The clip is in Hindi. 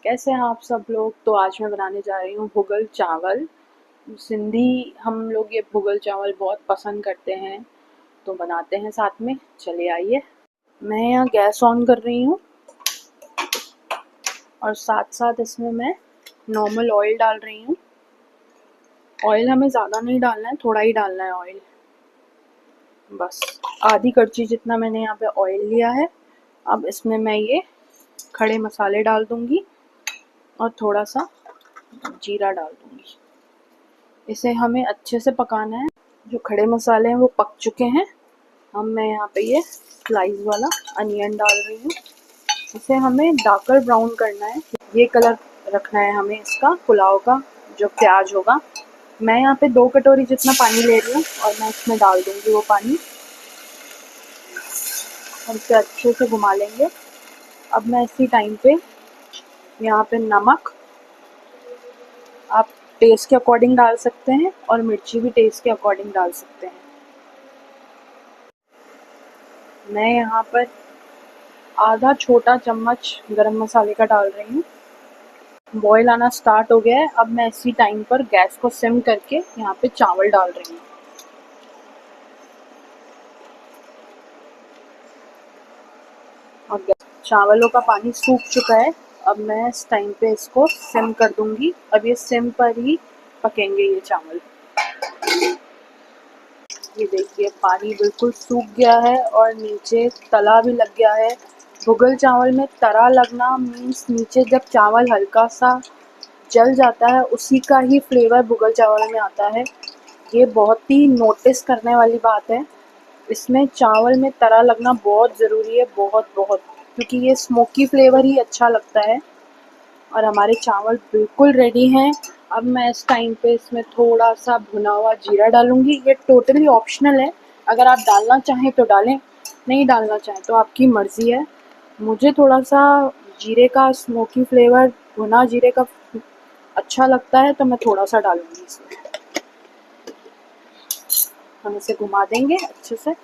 कैसे हैं आप सब लोग। तो आज मैं बनाने जा रही हूँ भुगल चावल। सिंधी हम लोग ये भुगल चावल बहुत पसंद करते हैं, तो बनाते हैं साथ में। चलिए आइए। मैं यहाँ गैस ऑन कर रही हूँ और साथ साथ इसमें मैं नॉर्मल ऑयल डाल रही हूँ। ऑयल हमें ज़्यादा नहीं डालना है, थोड़ा ही डालना है ऑयल। बस आधी कड़छी जितना मैंने यहाँ पे ऑयल लिया है। अब इसमें मैं ये खड़े मसाले डाल दूँगी और थोड़ा सा जीरा डाल दूँगी। इसे हमें अच्छे से पकाना है। जो खड़े मसाले हैं वो पक चुके हैं। अब मैं यहाँ पे ये स्लाइस वाला अनियन डाल रही हूँ। इसे हमें डार्कर ब्राउन करना है, ये कलर रखना है हमें इसका पुलाव का जो प्याज होगा। मैं यहाँ पे 2 कटोरी जितना पानी ले रही हूँ और मैं इसमें डाल दूँगी वो पानी और इसे अच्छे से घुमा लेंगे। अब मैं इसी टाइम पे यहाँ पे नमक आप टेस्ट के अकॉर्डिंग डाल सकते हैं और मिर्ची भी टेस्ट के अकॉर्डिंग डाल सकते हैं। मैं यहाँ पर आधा छोटा चम्मच गरम मसाले का डाल रही हूँ। बॉईल आना स्टार्ट हो गया है। अब मैं इसी टाइम पर गैस को सिम करके यहाँ पे चावल डाल रही हूँ। और चावलों का पानी सूख चुका है। अब मैं इस टाइम पे इसको सिम कर दूंगी। अब ये सिम पर ही पकेंगे ये चावल। ये देखिए पानी बिल्कुल सूख गया है और नीचे तला भी लग गया है। भुगल चावल में तरा लगना मीन्स नीचे जब चावल हल्का सा जल जाता है उसी का ही फ्लेवर भुगल चावल में आता है। ये बहुत ही नोटिस करने वाली बात है। इसमें चावल में तरा लगना बहुत ज़रूरी है, बहुत बहुत, क्योंकि ये स्मोकी फ्लेवर ही अच्छा लगता है। और हमारे चावल बिल्कुल रेडी हैं। अब मैं इस टाइम पे इसमें थोड़ा सा भुना हुआ जीरा डालूंगी। ये टोटली ऑप्शनल है, अगर आप डालना चाहें तो डालें, नहीं डालना चाहें तो आपकी मर्ज़ी है। मुझे थोड़ा सा जीरे का स्मोकी फ्लेवर, भुना जीरे का अच्छा लगता है, तो मैं थोड़ा सा डालूंगी इसमें। हम इसे घुमा देंगे अच्छे से।